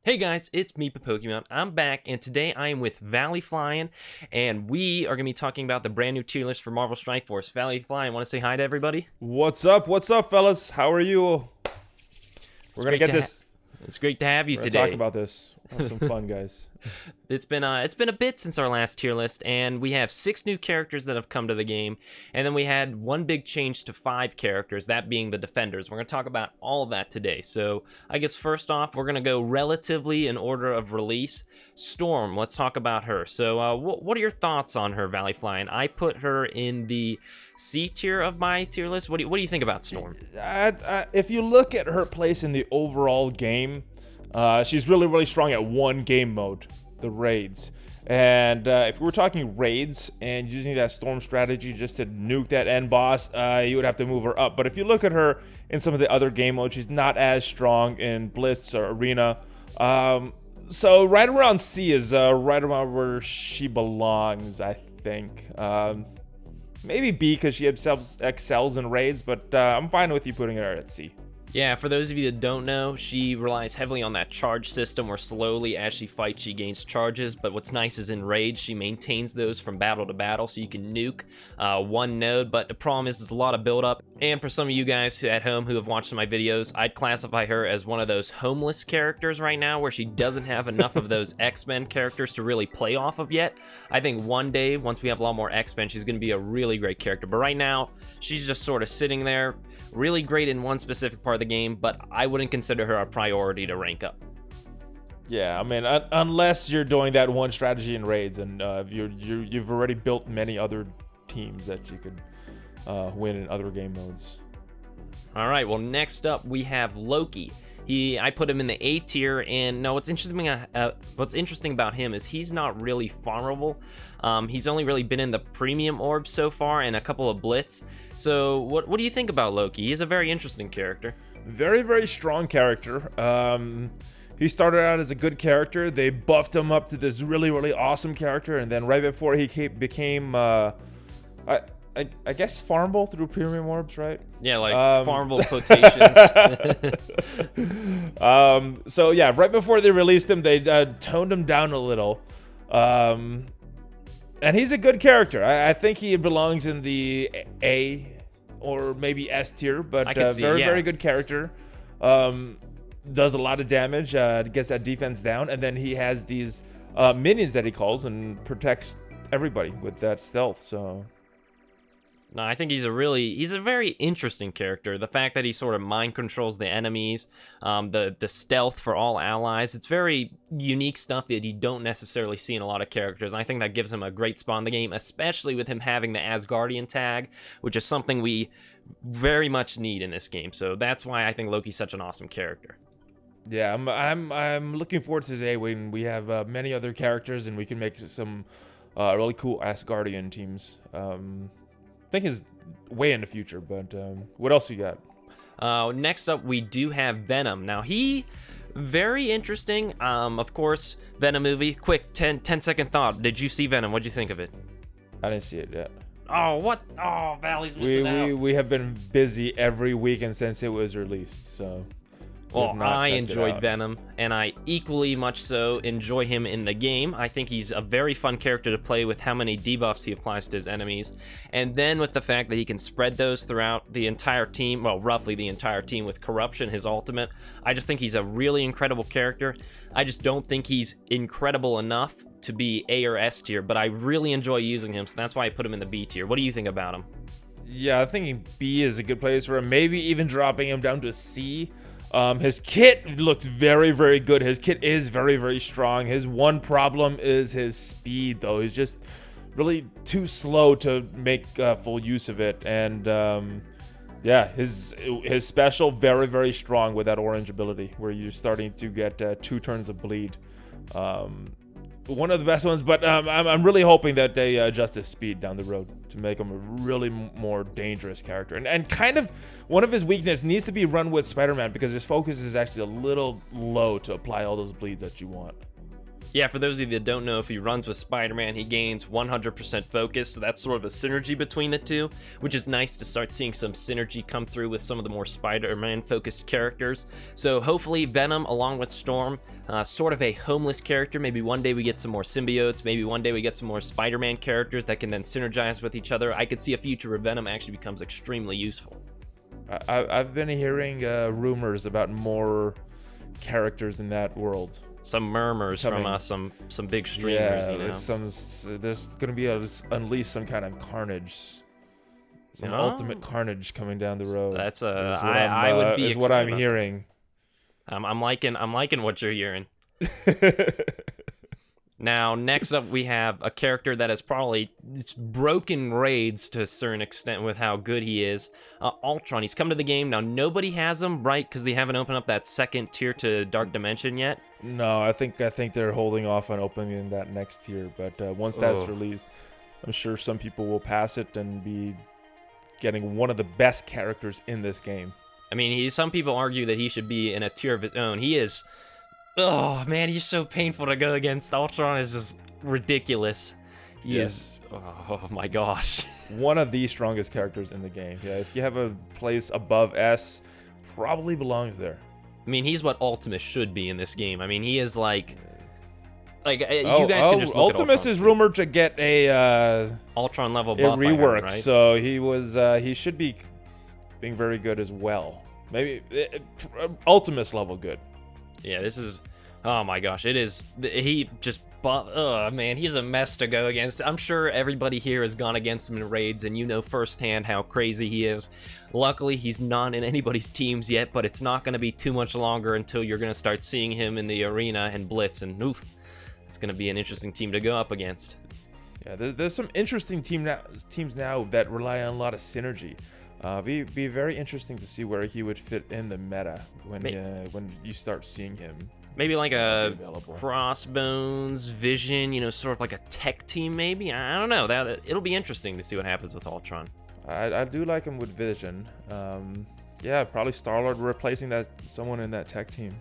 Hey guys, it's me, Pokemon. I'm back, and today I am with ValleyFlyin, and we are going to be talking about the brand new tier list for Marvel Strike Force. ValleyFlyin, want to say hi to everybody? What's up? What's up, fellas? How are you? We're It's gonna great get to this. it's great to have you We're gonna talk today. about this. Have some fun, guys. It's been a bit since our last tier list, and we have 6 new characters that have come to the game, and then we had one big change to 5 characters, that being the Defenders. We're going to talk about all of that today. So I guess first off, we're going to go relatively in order of release. Storm, let's talk about her. So what are your thoughts on her, ValleyFlyin? I put her in the C tier of my tier list. What do you think about Storm? If you look at her place in the overall game, she's really strong at one game mode, the raids. And if we were talking raids and using that storm strategy just to nuke that end boss, you would have to move her up. But if you look at her in some of the other game modes, she's not as strong in Blitz or Arena. So right around C is right around where she belongs, I think. Maybe B because she excels in raids, but I'm fine with you putting her at C. Yeah, for those of you that don't know, she relies heavily on that charge system where slowly as she fights, she gains charges. But what's nice is in raids, she maintains those from battle to battle, so you can nuke one node. But the problem is there's a lot of buildup. And for some of you guys at home who have watched my videos, I'd classify her as one of those homeless characters right now where she doesn't have enough of those X-Men characters to really play off of yet. I think one day, once we have a lot more X-Men, she's going to be a really great character. But right now, she's just sort of sitting there. Really great in one specific part of the game, but I wouldn't consider her a priority to rank up. Yeah, I mean, unless you're doing that one strategy in raids, and you've already built many other teams that you could win in other game modes. All right, well, next up we have Loki. I put him in the A tier, and no, what's interesting about him is he's not really farmable. He's only really been in the premium orbs so far and a couple of blitz. So what do you think about Loki? He's a very interesting character. Very strong character. He started out as a good character. They buffed him up to this really awesome character, and then right before he became I guess farmable through premium orbs, right? Yeah, like farmable quotations. So yeah, right before they released him, they toned him down a little. And he's a good character. I think he belongs in the A or maybe S tier, but very good character. Does a lot of damage, gets that defense down, and then he has these minions that he calls and protects everybody with that stealth. So no, I think he's a very interesting character. The fact that he sort of mind controls the enemies, the stealth for all allies, it's very unique stuff that you don't necessarily see in a lot of characters. And I think that gives him a great spot in the game, especially with him having the Asgardian tag, which is something we very much need in this game. So that's why I think Loki's such an awesome character. yeah, I'm looking forward to today when we have many other characters and we can make some really cool Asgardian teams. I think is way in the future, but what else you got? Next up, we do have Venom. Now, very interesting. Of course, Venom movie. Quick, 10-second thought. Did you see Venom? What'd you think of it? I didn't see it yet. Oh, what? Oh, Valley's missing out. We have been busy every weekend since it was released, so. Well, I enjoyed Venom, and I equally much so enjoy him in the game. I think he's a very fun character to play with how many debuffs he applies to his enemies. And then with the fact that he can spread those throughout the entire team, well, roughly the entire team with Corruption, his ultimate, I just think he's a really incredible character. I just don't think he's incredible enough to be A or S tier, but I really enjoy using him, so that's why I put him in the B tier. What do you think about him? Yeah, I think B is a good place for him. Maybe even dropping him down to C. His kit looks very good. His kit is very strong. His one problem is his speed, though. He's just really too slow to make full use of it. And yeah, his special very strong with that orange ability, where you're starting to get 2 turns of bleed. One of the best ones, but I'm really hoping that they adjust his speed down the road to make him a really more dangerous character. And kind of one of his weaknesses needs to be run with Spider-Man, because his focus is actually a little low to apply all those bleeds that you want. Yeah, for those of you that don't know, if he runs with Spider-Man, he gains 100% focus, so that's sort of a synergy between the two, which is nice to start seeing some synergy come through with some of the more Spider-Man focused characters. So hopefully Venom, along with Storm, sort of a homeless character. Maybe one day we get some more symbiotes, maybe one day we get some more Spider-Man characters that can then synergize with each other. I could see a future where Venom actually becomes extremely useful. I've been hearing rumors about more characters in that world. Some murmurs from some big streamers. Yeah, you know? there's gonna be unleash some kind of carnage, some ultimate carnage coming down the road. That's I would be is what I'm hearing. I'm liking what you're hearing. Now, next up, we have a character that has probably broken raids to a certain extent with how good he is. Ultron. He's come to the game. Now, nobody has him, right? Because they haven't opened up that second tier to Dark Dimension yet. No, I think they're holding off on opening that next tier. But once that's released, I'm sure some people will pass it and be getting one of the best characters in this game. I mean, some people argue that he should be in a tier of his own. He is... Oh, man, he's so painful to go against. Ultron is just ridiculous. He is... Oh, my gosh. One of the strongest characters in the game. Yeah, if you have a place above S, probably belongs there. I mean, he's what Ultimus should be in this game. I mean, he is like you guys can just look Ultimus is rumored to get a... Ultron level buff, a rework, right? So he should be being very good as well. Maybe Ultimus level good. Yeah, this is... Oh my gosh, it is... He just... man, he's a mess to go against. I'm sure everybody here has gone against him in raids, and you know firsthand how crazy he is. Luckily, he's not in anybody's teams yet, but it's not going to be too much longer until you're going to start seeing him in the arena and Blitz, and oof, it's going to be an interesting team to go up against. Yeah, there's some interesting teams now that rely on a lot of synergy. Be very interesting to see where he would fit in the meta when you start seeing him. Maybe like a Crossbones, Vision, you know, sort of like a tech team maybe? I don't know. It'll be interesting to see what happens with Ultron. I do like him with Vision. Yeah, probably Star-Lord replacing someone in that tech team.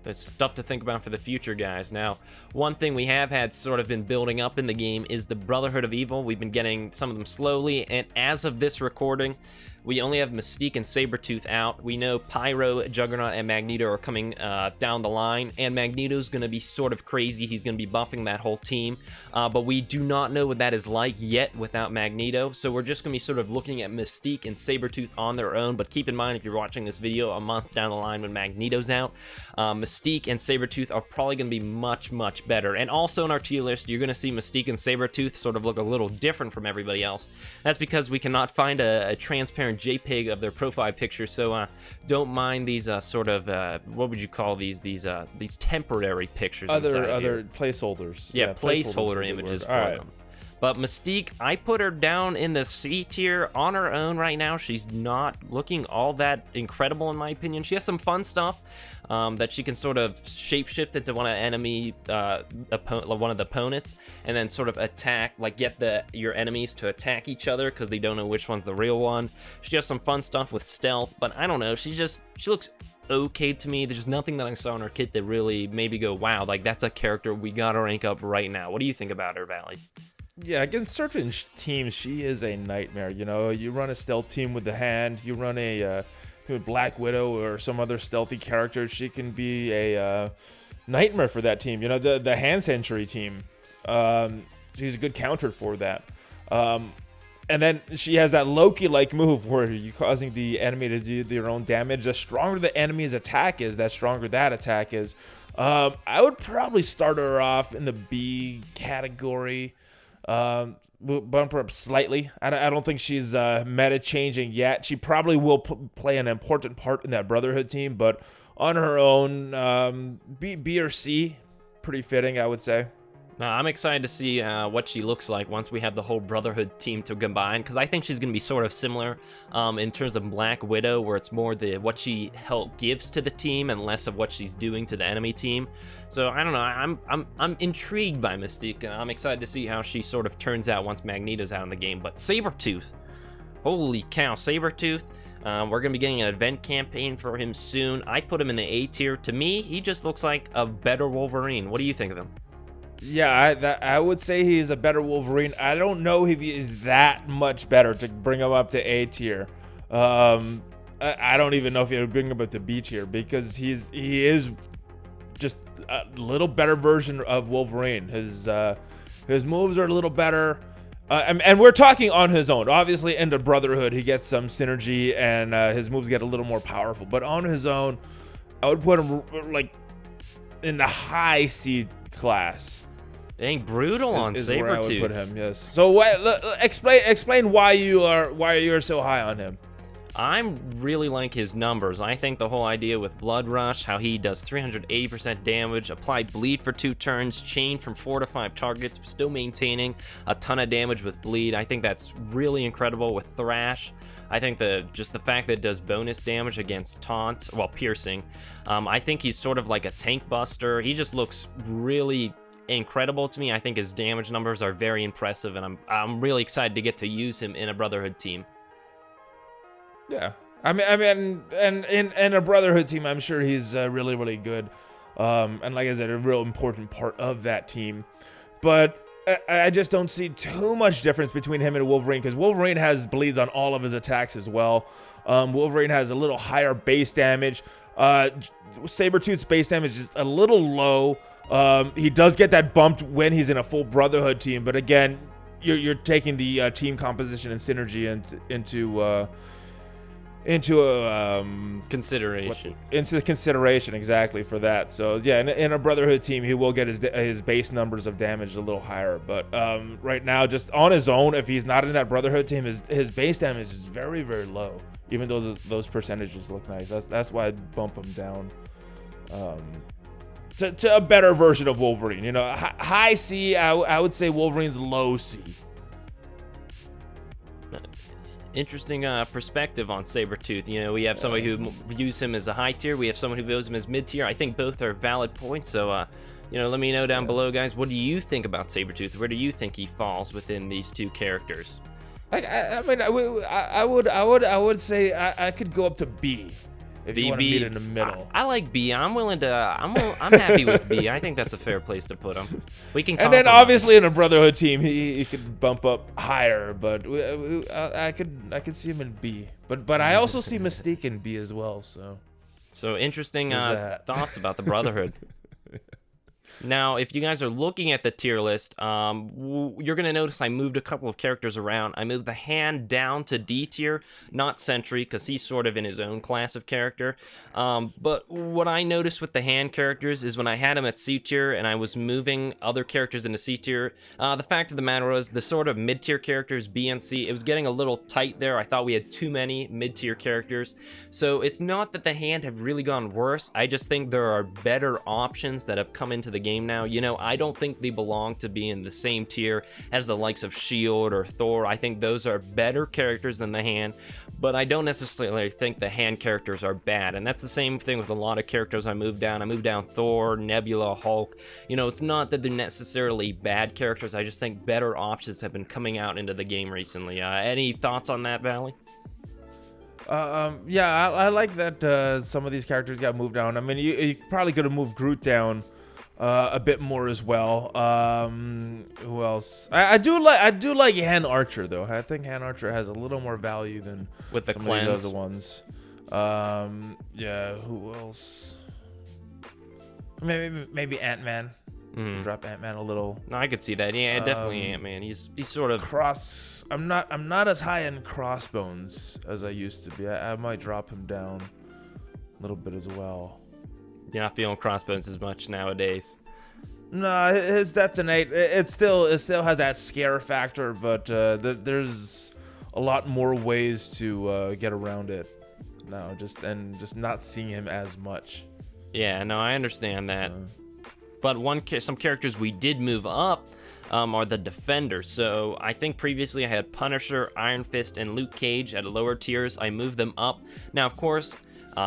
There's stuff to think about for the future, guys. Now, one thing we have had sort of been building up in the game is the Brotherhood of Evil. We've been getting some of them slowly, and as of this recording, we only have Mystique and Sabretooth out. We know Pyro, Juggernaut, and Magneto are coming down the line, and Magneto's going to be sort of crazy. He's going to be buffing that whole team, but we do not know what that is like yet without Magneto, so we're just going to be sort of looking at Mystique and Sabretooth on their own, but keep in mind, if you're watching this video a month down the line when Magneto's out, Mystique and Sabretooth are probably going to be much, much better. And also in our tier list, you're going to see Mystique and Sabretooth sort of look a little different from everybody else. That's because we cannot find a transparent JPEG of their profile picture, so don't mind these sort of what would you call these temporary pictures? Other placeholders. Yeah, placeholder images for them. But Mystique, I put her down in the C tier on her own right now. She's not looking all that incredible in my opinion. She has some fun stuff that she can sort of shapeshift into one of the opponents, and then sort of attack, like get your enemies to attack each other because they don't know which one's the real one. She has some fun stuff with stealth, but I don't know. She looks okay to me. There's just nothing that I saw in her kit that really made me go, wow, like that's a character we gotta rank up right now. What do you think about her, Valley? Yeah, against certain teams, she is a nightmare. You know, you run a stealth team with the Hand, you run a Black Widow or some other stealthy character, she can be a nightmare for that team. You know, the Hand Sentry team, she's a good counter for that. And then she has that Loki-like move where you're causing the enemy to do their own damage. The stronger the enemy's attack is, that stronger that attack is. I would probably start her off in the B category. Bump her up slightly. I don't think she's meta changing yet. She probably will play an important part in that Brotherhood team, but on her own, B or C, pretty fitting, I would say. Now, I'm excited to see what she looks like once we have the whole Brotherhood team to combine, because I think she's going to be sort of similar in terms of Black Widow, where it's more what she gives to the team and less of what she's doing to the enemy team. So I don't know. I'm intrigued by Mystique, and I'm excited to see how she sort of turns out once Magneto's out in the game. But Sabretooth, holy cow, Sabretooth. We're going to be getting an event campaign for him soon. I put him in the A tier. To me, he just looks like a better Wolverine. What do you think of him? Yeah, I would say he's a better Wolverine. I don't know if he is that much better to bring him up to A tier. I don't even know if he would bring him up to B tier because he is just a little better version of Wolverine. His moves are a little better. And we're talking on his own. Obviously, in the Brotherhood, he gets some synergy and his moves get a little more powerful. But on his own, I would put him like in the high C class. Dang, brutal on Sabretooth. Where I would put Sabretooth. him, yes. So explain why you're so high on him. I'm really like his numbers. I think the whole idea with Blood Rush, how he does 380% damage, apply bleed for 2 turns, chain from 4 to 5 targets, still maintaining a ton of damage with bleed. I think that's really incredible with Thrash. I think just the fact that it does bonus damage against taunt, well, piercing. I think he's sort of like a tank buster. He just looks really incredible to me. I think his damage numbers are very impressive, and I'm really excited to get to use him in a Brotherhood team. Yeah, I mean, and in a Brotherhood team, I'm sure he's really, really good. And like I said, a real important part of that team. But I just don't see too much difference between him and Wolverine, because Wolverine has bleeds on all of his attacks as well. Wolverine has a little higher base damage. Sabretooth's base damage is a little low. He does get that bumped when he's in a full Brotherhood team, but again, you're taking the team composition and synergy into consideration exactly for that. So yeah, in a Brotherhood team, he will get his base numbers of damage a little higher. But right now, just on his own, if he's not in that Brotherhood team, his base damage is very, very low. Even though those percentages look nice, that's why I'd bump him down to a better version of Wolverine. You know, high C. I would say Wolverine's low C. Interesting perspective on Sabretooth. You know, we have somebody who views him as a high tier. We have someone who views him as mid tier. I think both are valid points. So, you know, let me know down below, guys. What do you think about Sabretooth? Where do you think he falls within these two characters? Like, I mean, I would say I could go up to B. If you want to meet in the middle. I like B. I'm willing to. I'm happy with B. I think that's a fair place to put him. We can. And then obviously in a Brotherhood team, he could bump up higher, but I could see him in B. But I also see Mystique in B as well. So interesting thoughts about the Brotherhood. Now, if you guys are looking at the tier list, you're going to notice I moved a couple of characters around. I moved the Hand down to D tier, not Sentry, because he's sort of in his own class of character. But what I noticed with the Hand characters is when I had him at C tier and I was moving other characters into C tier, the fact of the matter was the sort of mid-tier characters, B and C, it was getting a little tight there. I thought we had too many mid-tier characters. So it's not that the Hand have really gone worse. I just think there are better options that have come into the game now. You know, I don't think they belong to be in the same tier as the likes of Shield or Thor. I think those are better characters than the Hand, but I don't necessarily think the Hand characters are bad. And that's the same thing with a lot of characters I moved down. I moved down Thor, Nebula, Hulk. You know, it's not that they're necessarily bad characters. I just think better options have been coming out into the game recently. Any thoughts on that, Valley? Yeah, I like that some of these characters got moved down. I mean, you probably could have moved Groot down a bit more as well. Who else? I do like Han Archer though. I think Han Archer has a little more value than with the some cleanse. of the other ones. Yeah. Who else? Maybe Ant-Man. Drop Ant-Man a little. No, I could see that. Yeah, definitely Ant-Man. He's sort of I'm not as high in Crossbones as I used to be. I might drop him down a little bit as well. You're not feeling Crossbones as much nowadays. No, his Detonate, it still has that scare factor, but there's a lot more ways to get around it now. Just not seeing him as much. Yeah, no, I understand that. But some characters we did move up are the Defenders. So I think previously I had Punisher, Iron Fist, and Luke Cage at lower tiers. I moved them up. Now, of course,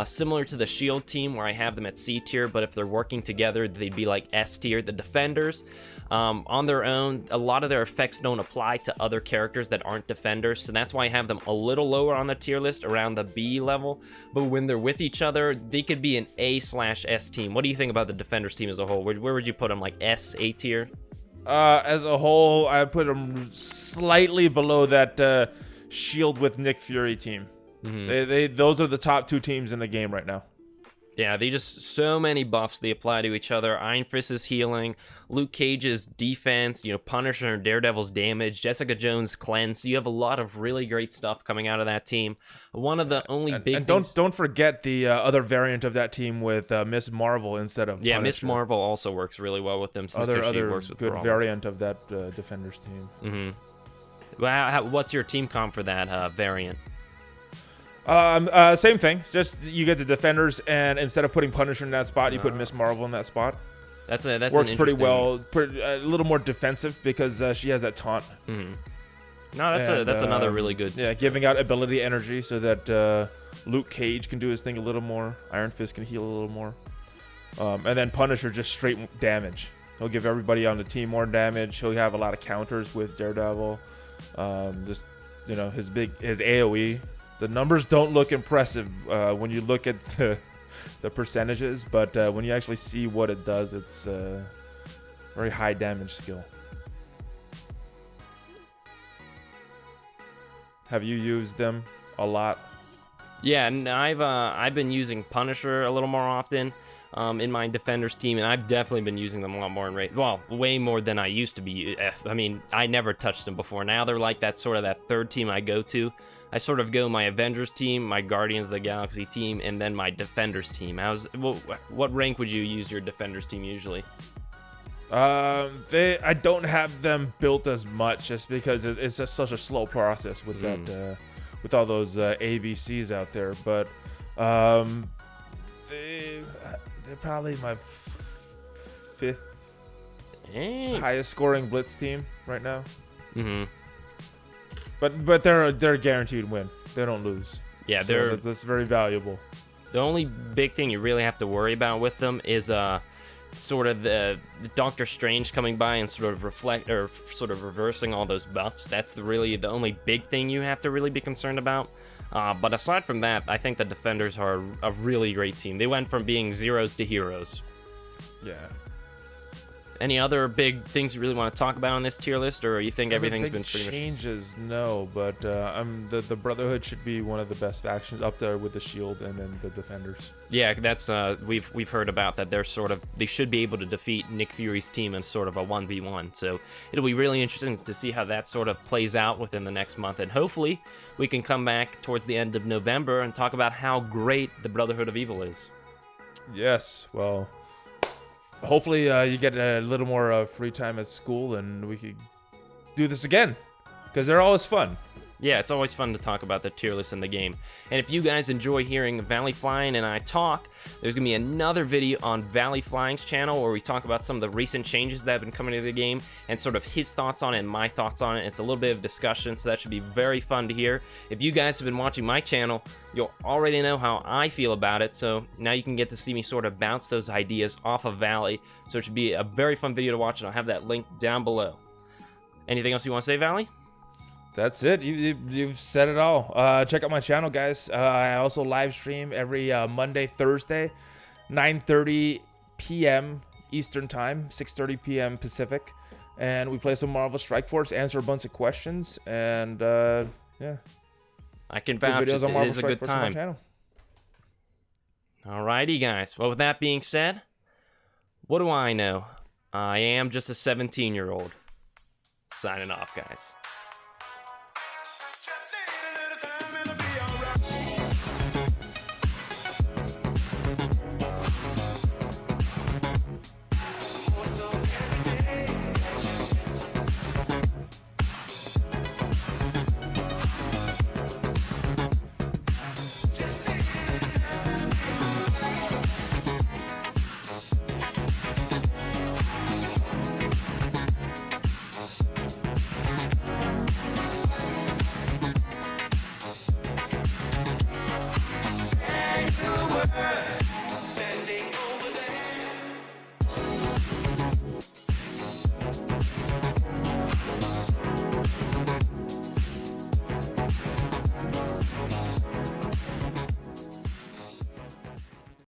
Similar to the Shield team, where I have them at C tier, but if they're working together, they'd be like S tier. The Defenders, on their own, a lot of their effects don't apply to other characters that aren't Defenders, so that's why I have them a little lower on the tier list, around the B level. But when they're with each other, they could be an A/S team. What do you think about the Defenders team as a whole? Where would you put them? Like S, A tier? As a whole, I put them slightly below that Shield with Nick Fury team. Those are the top 2 teams in the game right now. Yeah, they just, so many buffs they apply to each other. Iron Fist's healing, Luke Cage's defense, Punisher and Daredevil's damage, Jessica Jones' cleanse. You have a lot of really great stuff coming out of that team. One of the only big things... don't forget the other variant of that team with Miss Marvel instead of Punisher. Miss Marvel also works really well with them. Since other she works with good Marvel. variant of that Defenders team. Well, what's your team comp for that variant? Same thing. Just you get the Defenders, and instead of putting Punisher in that spot, you put Miss Marvel in that spot. That's works pretty well. A little more defensive because she has that taunt. No, that's another really good. Yeah, giving out ability energy so that Luke Cage can do his thing a little more. Iron Fist can heal a little more, and then Punisher just straight damage. He'll give everybody on the team more damage. He'll have a lot of counters with Daredevil. Just his AOE. The numbers don't look impressive when you look at the percentages, but when you actually see what it does, it's a very high damage skill. Have you used them a lot? Yeah, and I've been using Punisher a little more often in my Defenders team, and I've definitely been using them a lot more in raid. Well, way more than I used to be. I mean, I never touched them before. Now they're like that third team I go to. I sort of go my Avengers team, my Guardians of the Galaxy team, and then my Defenders team. What rank would you use your Defenders team usually? I don't have them built as much just because it's just such a slow process with that with all those ABCs out there. But they're probably my 5th highest scoring Blitz team right now. But they're a guaranteed win. They don't lose. Yeah, so that's very valuable. The only big thing you really have to worry about with them is sort of the Doctor Strange coming by and sort of reversing all those buffs. That's really the only big thing you have to really be concerned about. But aside from that, I think the Defenders are a really great team. They went from being zeros to heroes. Yeah. Any other big things you really want to talk about on this tier list, or you think everything's been pretty much... changes? No, but the Brotherhood should be one of the best factions up there with the Shield and then the Defenders. Yeah, that's we've heard about that. They should be able to defeat Nick Fury's team in sort of a 1v1. So it'll be really interesting to see how that sort of plays out within the next month, and hopefully we can come back towards the end of November and talk about how great the Brotherhood of Evil is. Yes, well. Hopefully you get a little more free time at school and we could do this again, because they're always fun. Yeah, it's always fun to talk about the tier list in the game. And if you guys enjoy hearing ValleyFlyin and I talk, there's going to be another video on ValleyFlying's channel where we talk about some of the recent changes that have been coming to the game and sort of his thoughts on it and my thoughts on it. It's a little bit of discussion, so that should be very fun to hear. If you guys have been watching my channel, you'll already know how I feel about it, so now you can get to see me sort of bounce those ideas off of Valley. So it should be a very fun video to watch, and I'll have that link down below. Anything else you want to say, Valley? That's it. You've said it all. Check out my channel, guys. I also live stream every Monday, Thursday, 9:30 p.m. Eastern Time, 6:30 p.m. Pacific. And we play some Marvel Strike Force, answer a bunch of questions, and yeah. I can vouch. It is a good time. Alrighty, guys. Well, with that being said, what do I know? I am just a 17-year-old. Signing off, guys.